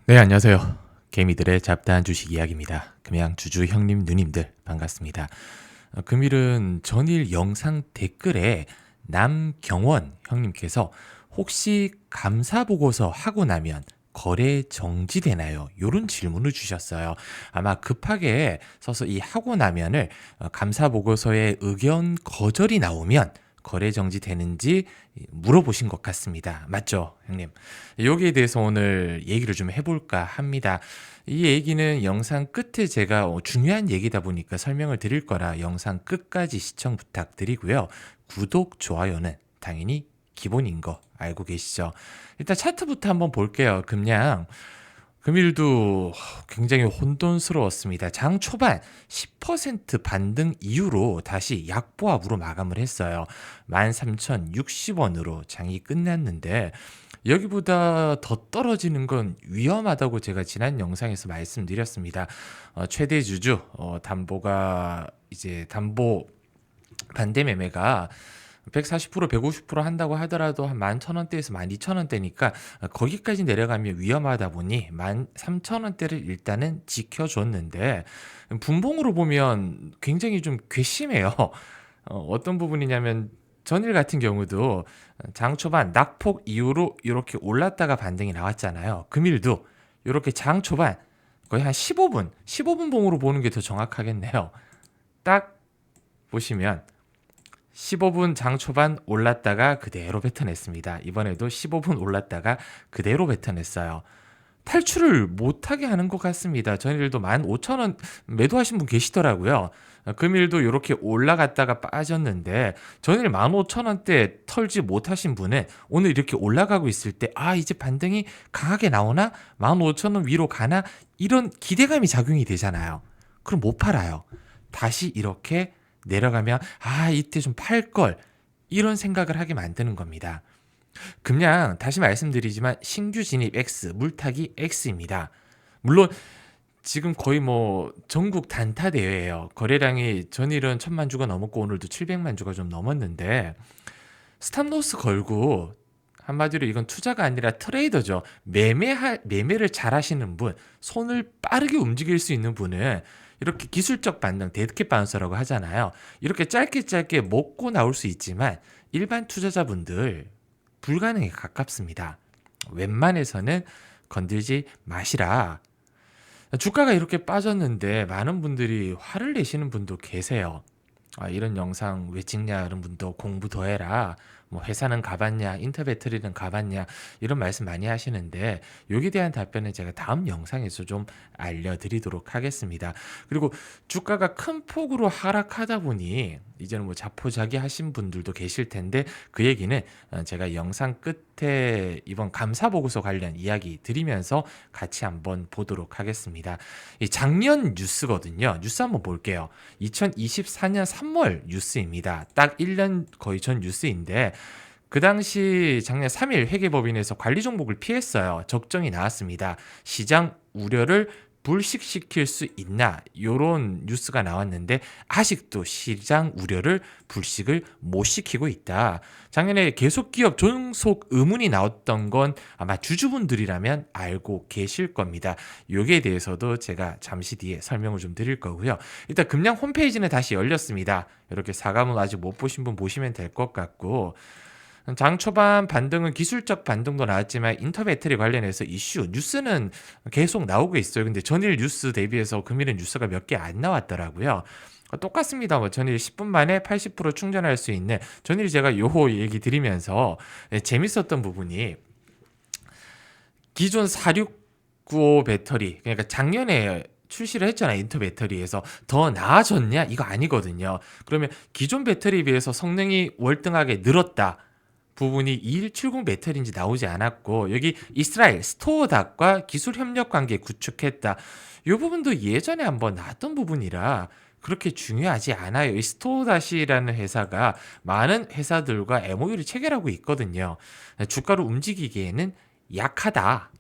네, 안녕하세요. 개미들의 잡다한 주식 이야기입니다. 금양 주주 형님 누님들 반갑습니다. 금일은 전일 영상 댓글에 남경원 형님께서 혹시 감사 보고서 하고 나면 거래 정지되나요? 요런 질문을 주셨어요. 아마 급하게 써서 이 하고 나면을 감사 보고서에 의견 거절이 나오면 거래 정지되는지 물어보신 것 같습니다. 맞죠, 형님? 여기에 대해서 오늘 얘기를 좀 해볼까 합니다. 이 얘기는 영상 끝에 제가 중요한 얘기다 보니까 설명을 드릴 거라 영상 끝까지 시청 부탁드리고요. 구독, 좋아요는 당연히 기본인 거 알고 계시죠? 일단 차트부터 한번 볼게요. 금일도 굉장히 혼돈스러웠습니다. 장 초반 10% 반등 이후로 다시 약보합으로 마감을 했어요. 13,060원으로 장이 끝났는데 여기보다 더 떨어지는 건 위험하다고 제가 지난 영상에서 말씀드렸습니다. 최대 주주 담보가 이제 담보 반대 매매가 140% 150% 한다고 하더라도 한 11,000원대에서 12,000원대니까 거기까지 내려가면 위험하다 보니 13,000원대를 일단은 지켜줬는데 분봉으로 보면 굉장히 좀 괘씸해요. 어떤 부분이냐면 전일 같은 경우도 장 초반 낙폭 이후로 이렇게 올랐다가 반등이 나왔잖아요. 금일도 이렇게 장 초반 거의 한 15분 봉으로 보는 게 더 정확하겠네요. 딱 보시면 15분 장 초반 올랐다가 그대로 뱉어냈습니다. 이번에도 15분 올랐다가 그대로 뱉어냈어요. 탈출을 못하게 하는 것 같습니다. 전일도 15,000원 매도하신 분 계시더라고요. 금일도 이렇게 올라갔다가 빠졌는데 전일 15,000원대 털지 못하신 분은 오늘 이렇게 올라가고 있을 때 이제 반등이 강하게 나오나? 15,000원 위로 가나? 이런 기대감이 작용이 되잖아요. 그럼 못 팔아요. 다시 이렇게 내려가면 이때 좀 팔 걸 이런 생각을 하게 만드는 겁니다. 그냥 다시 말씀드리지만 신규 진입 X, 물타기 X입니다. 물론 지금 거의 뭐 전국 단타 대회예요. 거래량이 전일은 1,000만 주가 넘었고 오늘도 700만 주가 좀 넘었는데 스탑로스 걸고 한마디로 이건 투자가 아니라 트레이더죠. 매매를 잘 하시는 분, 손을 빠르게 움직일 수 있는 분은 이렇게 기술적 반등, 데드캣 바운서라고 하잖아요. 이렇게 짧게 먹고 나올 수 있지만 일반 투자자분들 불가능에 가깝습니다. 웬만해서는 건들지 마시라. 주가가 이렇게 빠졌는데 많은 분들이 화를 내시는 분도 계세요. 이런 영상 왜 찍냐 이런 분도 공부 더 해라. 뭐 회사는 가봤냐, 인터배터리는 가봤냐 이런 말씀 많이 하시는데 여기에 대한 답변은 제가 다음 영상에서 좀 알려드리도록 하겠습니다. 그리고 주가가 큰 폭으로 하락하다 보니 이제는 뭐 자포자기 하신 분들도 계실 텐데 그 얘기는 제가 영상 끝에 이번 감사 보고서 관련 이야기 드리면서 같이 한번 보도록 하겠습니다. 이 작년 뉴스거든요. 뉴스 한번 볼게요. 2024년 3월 뉴스입니다. 딱 1년 거의 전 뉴스인데 그 당시 작년 3일 회계법인에서 관리 종목을 피했어요. 적정이 나왔습니다. 시장 우려를 불식시킬 수 있나? 요런 뉴스가 나왔는데 아직도 시장 우려를 불식을 못 시키고 있다. 작년에 계속기업 존속 의문이 나왔던 건 아마 주주분들이라면 알고 계실 겁니다. 여기에 대해서도 제가 잠시 뒤에 설명을 좀 드릴 거고요. 일단 금양 홈페이지는 다시 열렸습니다. 이렇게 사과문 아직 못 보신 분 보시면 될 것 같고 장 초반 반등은 기술적 반등도 나왔지만 인터배터리 관련해서 이슈 뉴스는 계속 나오고 있어요. 근데 전일 뉴스 대비해서 금일은 뉴스가 몇 개 안 나왔더라고요. 똑같습니다. 뭐 전일 10분 만에 80% 충전할 수 있는 전일 제가 요 얘기 드리면서 재밌었던 부분이 기존 4695 배터리 그러니까 작년에 출시를 했잖아요. 인터 배터리에서 더 나아졌냐? 이거 아니거든요. 그러면 기존 배터리에 비해서 성능이 월등하게 늘었다. 부분이 2170 배터리인지 나오지 않았고 여기 이스라엘 스토어닥과 기술 협력 관계 구축했다. 이 부분도 예전에 한번 나왔던 부분이라 그렇게 중요하지 않아요. 이 스토어닷이라는 회사가 많은 회사들과 MOU를 체결하고 있거든요. 주가를 움직이기에는 약하다.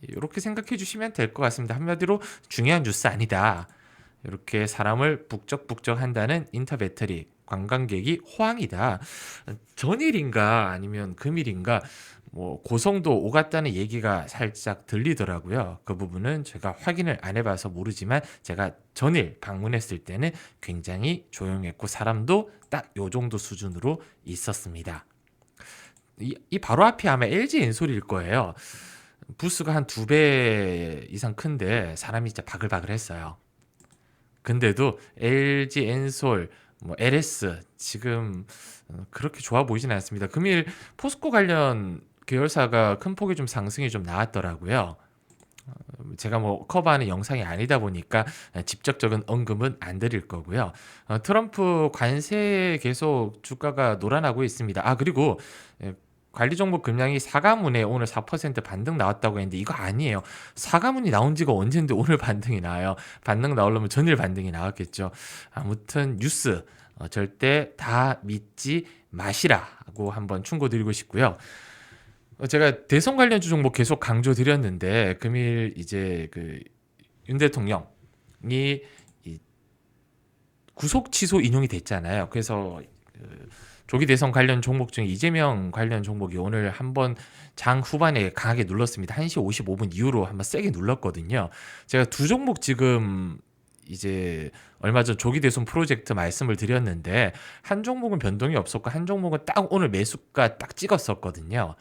이렇게 생각해 주시면 될 것 같습니다. 한마디로 중요한 뉴스 아니다. 이렇게 사람을 북적북적 한다는 인터 배터리 관광객이 호황이다. 전일인가 아니면 금일인가 뭐 고성도 오갔다는 얘기가 살짝 들리더라고요. 그 부분은 제가 확인을 안 해봐서 모르지만 제가 전일 방문했을 때는 굉장히 조용했고 사람도 딱 요 정도 수준으로 있었습니다. 이 바로 앞이 아마 LG 엔솔일 거예요. 부스가 한 2배 이상 큰데 사람이 진짜 바글바글했어요. 근데도 LG 엔솔, 뭐 LS 지금 그렇게 좋아 보이진 않습니다. 금일 포스코 관련 계열사가 큰 폭의 좀 상승이 좀 나왔더라고요. 제가 뭐 커버하는 영상이 아니다 보니까 직접적인 언급은 안 드릴 거고요. 트럼프 관세에 계속 주가가 놀아나고 있습니다. 그리고 관리 종목 급량이 사과문에 오늘 4% 반등 나왔다고 했는데 이거 아니에요. 사과문이 나온 지가 언젠데 오늘 반등이 나와요. 반등 나오려면 전일 반등이 나왔겠죠. 아무튼 뉴스 절대 다 믿지 마시라고 한번 충고드리고 싶고요. 제가 대선 관련주 종목 계속 강조드렸는데 금일 이제 그 윤 대통령이 이 구속 취소 인용이 됐잖아요. 그래서 조기 대선 관련 종목 중에 이재명 관련 종목이 오늘 한번 장 후반에 강하게 눌렀습니다. 1시 55분 이후로 한번 세게 눌렀거든요. 제가 두 종목 지금 이제 얼마 전 조기 대선 프로젝트 말씀을 드렸는데 한 종목은 변동이 없었고 한 종목은 딱 오늘 매수가 딱 찍었었거든요.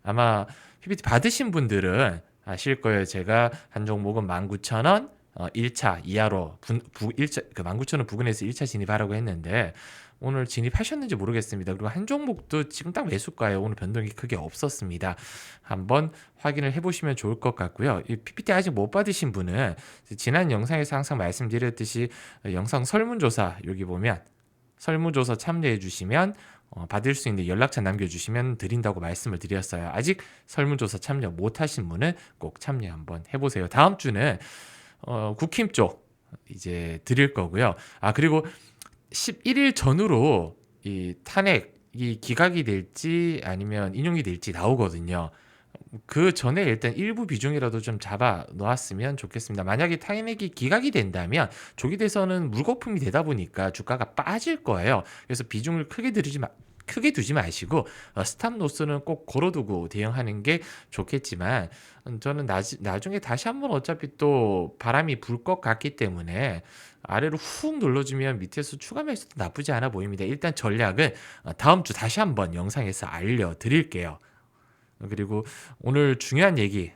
아마 PPT 받으신 분들은 아실 거예요. 제가 한 종목은 19,000원 1차 이하로 1차, 그 19,000원 부근에서 1차 진입하라고 했는데 오늘 진입하셨는지 모르겠습니다. 그리고 한 종목도 지금 딱 매수가예요. 오늘 변동이 크게 없었습니다. 한번 확인을 해보시면 좋을 것 같고요. 이 PPT 아직 못 받으신 분은 지난 영상에서 항상 말씀드렸듯이 영상 설문조사 여기 보면 설문조사 참여해 주시면 받을 수 있는 연락처 남겨주시면 드린다고 말씀을 드렸어요. 아직 설문조사 참여 못하신 분은 꼭 참여 한번 해보세요. 다음 주는 국힘 쪽 이제 드릴 거고요. 그리고 11일 전후로 이 탄핵이 기각이 될지 아니면 인용이 될지 나오거든요. 그 전에 일단 일부 비중이라도 좀 잡아 놓았으면 좋겠습니다. 만약에 탄핵이 기각이 된다면 조기 대선은 물거품이 되다 보니까 주가가 빠질 거예요. 그래서 비중을 크게 두지 마시고 스탑 로스는 꼭 걸어두고 대응하는 게 좋겠지만 저는 나중에 다시 한번 어차피 또 바람이 불 것 같기 때문에 아래로 훅 눌러주면 밑에서 추가 매수도 나쁘지 않아 보입니다. 일단 전략은 다음 주 다시 한번 영상에서 알려드릴게요. 그리고 오늘 중요한 얘기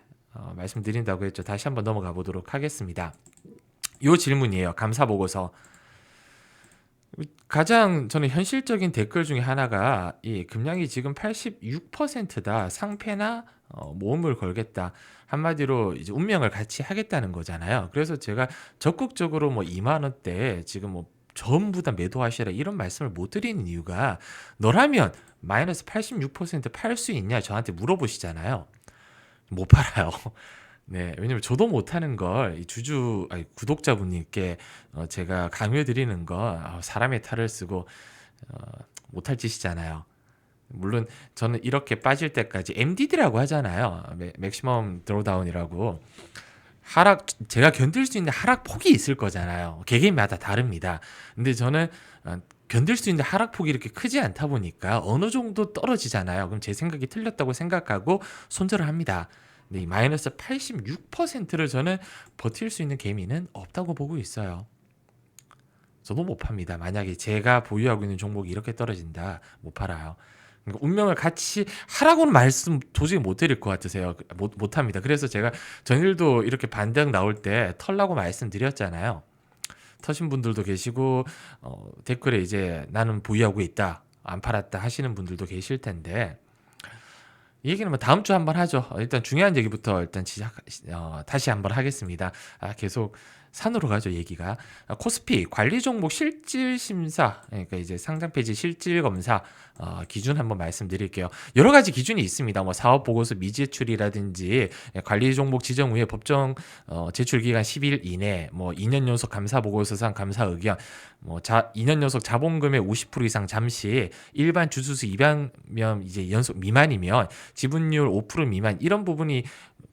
말씀드린다고 했죠. 다시 한번 넘어가 보도록 하겠습니다. 요 질문이에요. 감사 보고서. 가장 저는 현실적인 댓글 중에 하나가 이 금량이 지금 86%다. 상패나 모험을 걸겠다. 한마디로 이제 운명을 같이 하겠다는 거잖아요. 그래서 제가 적극적으로 뭐 2만 원대 지금 뭐 전부 다 매도하시라 이런 말씀을 못 드리는 이유가 너라면 마이너스 86% 팔 수 있냐 저한테 물어보시잖아요. 못 팔아요. 네, 왜냐면 저도 못하는 걸 구독자분님께 제가 강요드리는 거 사람의 탈을 쓰고 못할 짓이잖아요. 물론 저는 이렇게 빠질 때까지 MDD라고 하잖아요. 맥시멈 드로다운이라고. 제가 견딜 수 있는 하락 폭이 있을 거잖아요. 개개인마다 다릅니다. 근데 저는 견딜 수 있는 하락폭이 이렇게 크지 않다 보니까 어느 정도 떨어지잖아요. 그럼 제 생각이 틀렸다고 생각하고 손절을 합니다. 근데 이 마이너스 86%를 저는 버틸 수 있는 개미는 없다고 보고 있어요. 저도 못 팝니다. 만약에 제가 보유하고 있는 종목이 이렇게 떨어진다, 못 팔아요. 그러니까 운명을 같이 하라고는 말씀 도저히 못 드릴 것 같으세요. 못 합니다. 그래서 제가 전일도 이렇게 반등 나올 때 털라고 말씀드렸잖아요. 터신 분들도 계시고 댓글에 이제 나는 보유하고 있다, 안 팔았다 하시는 분들도 계실 텐데 이 얘기는 뭐 다음 주 한번 하죠. 일단 중요한 얘기부터 일단 다시 한번 하겠습니다. 계속 산으로 가죠 얘기가. 코스피 관리 종목 실질 심사, 그러니까 이제 상장 폐지 실질 검사 기준 한번 말씀드릴게요. 여러 가지 기준이 있습니다. 뭐 사업 보고서 미제출이라든지 관리 종목 지정 후에 법정 제출 기간 10일 이내, 뭐 2년 연속 감사 보고서상 감사 의견, 뭐 2년 연속 자본금의 50% 이상 잠시, 일반 주수수 200명 이제 연속 미만이면 지분율 5% 미만, 이런 부분이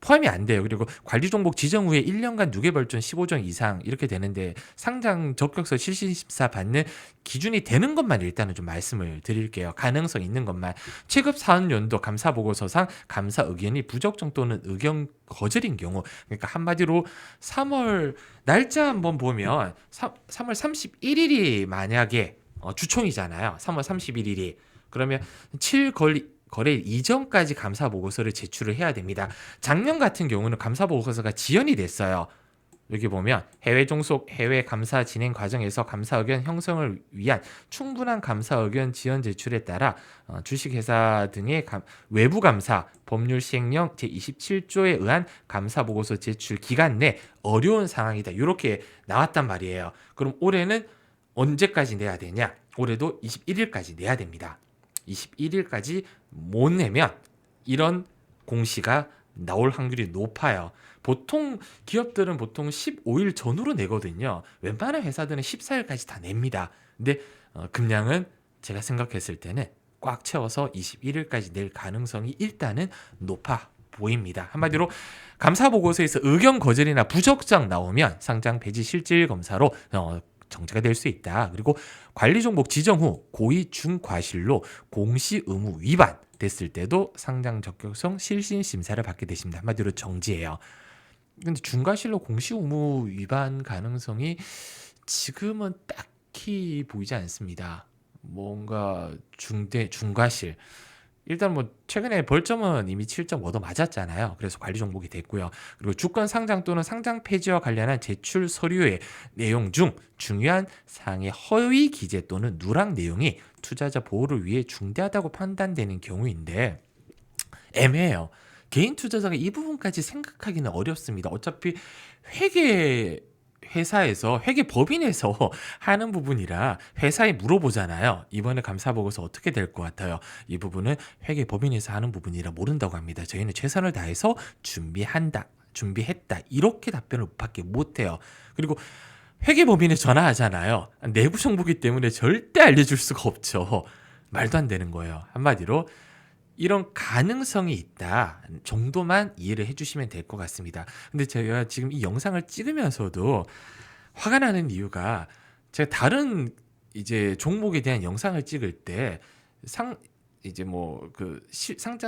포함이 안 돼요. 그리고 관리 종목 지정 후에 1년간 누계벌존 15종 이상 이렇게 되는데 상장 적격서 실시 심사 받는 기준이 되는 것만 일단은 좀 말씀을 드릴게요. 가능성 있는 것만. 체급 사업연도 감사 보고서상 감사 의견이 부적정 또는 의견 거절인 경우, 그러니까 한마디로 3월 날짜 한번 보면 3월 31일이 만약에 주총이잖아요. 3월 31일이. 그러면 7거래일 이전까지 감사 보고서를 제출을 해야 됩니다. 작년 같은 경우는 감사 보고서가 지연이 됐어요. 여기 보면 해외 종속 해외 감사 진행 과정에서 감사 의견 형성을 위한 충분한 감사 의견 지연 제출에 따라 주식회사 등의 외부 감사 법률 시행령 제27조에 의한 감사 보고서 제출 기간 내 어려운 상황이다. 이렇게 나왔단 말이에요. 그럼 올해는 언제까지 내야 되냐? 올해도 21일까지 내야 됩니다. 21일까지 못 내면 이런 공시가 나올 확률이 높아요. 보통 기업들은 보통 15일 전후로 내거든요. 웬만한 회사들은 14일까지 다 냅니다. 근데 금량은 제가 생각했을 때는 꽉 채워서 21일까지 낼 가능성이 일단은 높아 보입니다. 한마디로 감사 보고서에서 의견 거절이나 부적정 나오면 상장 폐지 실질 검사로 정지가 될 수 있다. 그리고 관리 종목 지정 후 고의 중과실로 공시 의무 위반 됐을 때도 상장 적격성 실신 심사를 받게 되십니다. 한마디로 정지예요. 근데 중과실로 공시 의무 위반 가능성이 지금은 딱히 보이지 않습니다. 뭔가 중과실. 일단 뭐 최근에 벌점은 이미 7.5도 맞았잖아요. 그래서 관리 종목이 됐고요. 그리고 주권 상장 또는 상장 폐지와 관련한 제출 서류의 내용 중 중요한 사항의 허위 기재 또는 누락 내용이 투자자 보호를 위해 중대하다고 판단되는 경우인데 애매해요. 개인 투자자가 이 부분까지 생각하기는 어렵습니다. 어차피 회사에서 회계법인에서 하는 부분이라 회사에 물어보잖아요. 이번에 감사 보고서 어떻게 될 것 같아요? 이 부분은 회계법인에서 하는 부분이라 모른다고 합니다. 저희는 최선을 다해서 준비했다 이렇게 답변을 밖에 못해요. 그리고 회계법인에 전화하잖아요. 내부 정보기 때문에 절대 알려줄 수가 없죠. 말도 안 되는 거예요. 한마디로 이런 가능성이 있다 정도만 이해를 해주시면 될 것 같습니다. 근데 제가 지금 이 영상을 찍으면서도 화가 나는 이유가 제가 다른 이제 종목에 대한 영상을 찍을 때 상장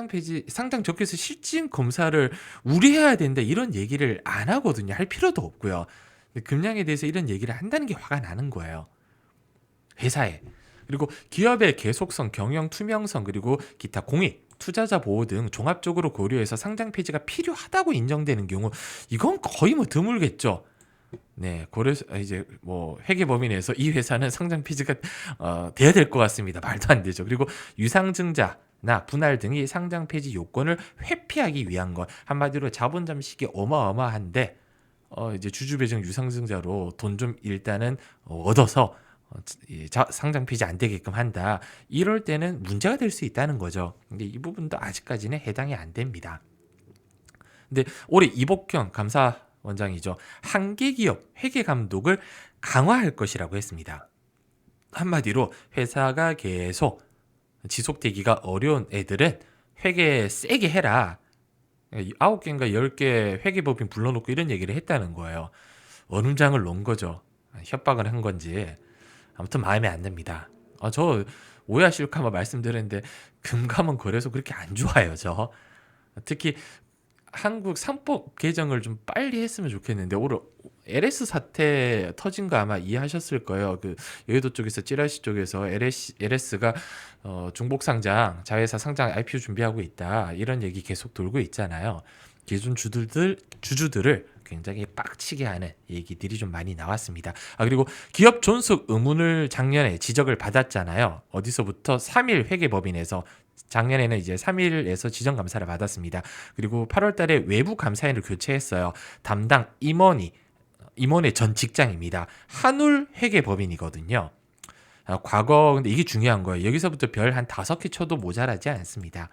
폐지, 상장 적격서 실질 검사를 우려해야 된다 이런 얘기를 안 하거든요. 할 필요도 없고요. 근데 금량에 대해서 이런 얘기를 한다는 게 화가 나는 거예요. 회사에. 그리고 기업의 계속성, 경영 투명성, 그리고 기타 공익, 투자자 보호 등 종합적으로 고려해서 상장 폐지가 필요하다고 인정되는 경우 이건 거의 뭐 드물겠죠. 네, 그래서 이제 뭐 회계법인에서 이 회사는 상장 폐지가 돼야 될 것 같습니다. 말도 안 되죠. 그리고 유상증자나 분할 등이 상장 폐지 요건을 회피하기 위한 것, 한마디로 자본 잠식이 어마어마한데 이제 주주 배정 유상증자로 돈 좀 일단은 얻어서 상장 폐지 안 되게끔 한다. 이럴 때는 문제가 될 수 있다는 거죠. 근데 이 부분도 아직까지는 해당이 안 됩니다. 근데 올해 이복현 감사원장이죠. 한계 기업 회계 감독을 강화할 것이라고 했습니다. 한마디로 회사가 계속 지속되기가 어려운 애들은 회계 세게 해라. 9개인가 10개 회계법인 불러놓고 이런 얘기를 했다는 거예요. 얼음장을 놓은 거죠. 협박을 한 건지. 아무튼 마음에 안 듭니다. 저 오해하실까 봐 말씀드렸는데 금감원 거래소 그렇게 안 좋아요. 저 특히 한국 상법 개정을 좀 빨리 했으면 좋겠는데 오늘 LS 사태 터진 거 아마 이해하셨을 거예요. 그 여의도 쪽에서 찌라시 쪽에서 LS가 중복 상장, 자회사 상장 IPO 준비하고 있다 이런 얘기 계속 돌고 있잖아요. 기존 주주들을 굉장히 빡치게 하는 얘기들이 좀 많이 나왔습니다. 그리고 기업 존속 의문을 작년에 지적을 받았잖아요. 어디서부터 3일 회계법인에서 작년에는 이제 3일에서 지정감사를 받았습니다. 그리고 8월 달에 외부 감사인을 교체했어요. 담당 임원의 전 직장입니다. 한울 회계법인이거든요. 과거 근데 이게 중요한 거예요. 여기서부터 별 한 5개 쳐도 모자라지 않습니다.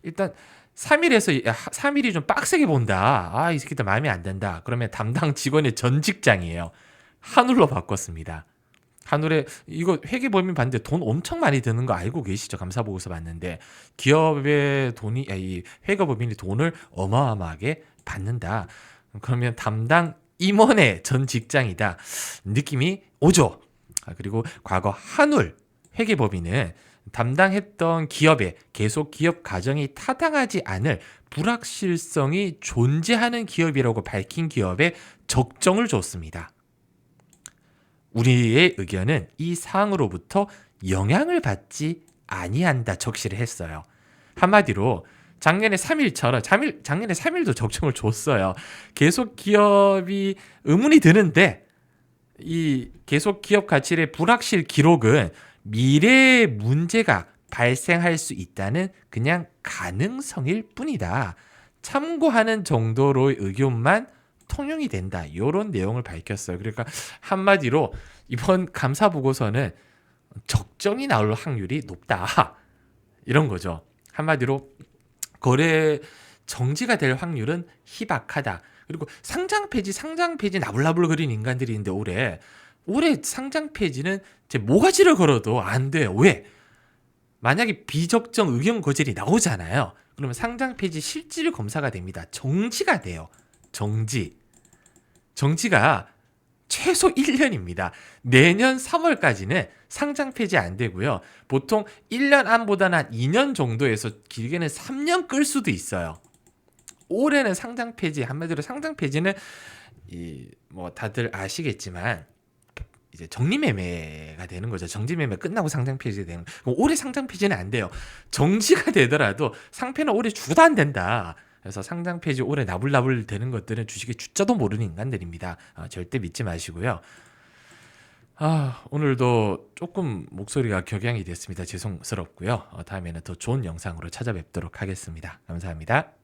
일단 3일이 좀 빡세게 본다. 이 새끼들 마음에 안 든다. 그러면 담당 직원의 전 직장이에요. 한울로 바꿨습니다. 한올에 이거 회계법인 봤는데 돈 엄청 많이 드는 거 알고 계시죠? 감사보고서 봤는데 기업의 돈이 이 회계법인이 돈을 어마어마하게 받는다. 그러면 담당 임원의 전 직장이다. 느낌이 오죠. 그리고 과거 한울 회계법인은 담당했던 기업에 계속 기업 가정이 타당하지 않을 불확실성이 존재하는 기업이라고 밝힌 기업에 적정을 줬습니다. 우리의 의견은 이 사항으로부터 영향을 받지 아니한다 적시를 했어요. 한마디로 작년에 3일처럼 작년에 3일도 적정을 줬어요. 계속 기업이 의문이 드는데 이 계속 기업 가치의 불확실 기록은 미래에 문제가 발생할 수 있다는 그냥 가능성일 뿐이다. 참고하는 정도로의 의견만 통용이 된다. 이런 내용을 밝혔어요. 그러니까 한마디로 이번 감사 보고서는 적정이 나올 확률이 높다. 이런 거죠. 한마디로 거래 정지가 될 확률은 희박하다. 그리고 상장 폐지 나불나불 거리는 인간들이 있는데 올해 상장 폐지는 제 모가지를 걸어도 안 돼요. 왜? 만약에 비적정 의견 거절이 나오잖아요. 그러면 상장 폐지 실질 검사가 됩니다. 정지가 돼요. 정지가 최소 1년입니다. 내년 3월까지는 상장 폐지 안 되고요. 보통 1년 안보다는 한 2년 정도에서 길게는 3년 끌 수도 있어요. 올해는 상장 폐지, 한마디로 상장 폐지는 뭐 다들 아시겠지만 이제 정리매매가 되는 거죠. 정지매매 끝나고 상장 폐지 되는 거. 그럼 올해 상장 폐지는 안 돼요. 정지가 되더라도 상패는 올해 주도 안 된다. 그래서 상장 폐지 올해 나불나불 되는 것들은 주식의 주자도 모르는 인간들입니다. 절대 믿지 마시고요. 오늘도 조금 목소리가 격양이 됐습니다. 죄송스럽고요. 다음에는 더 좋은 영상으로 찾아뵙도록 하겠습니다. 감사합니다.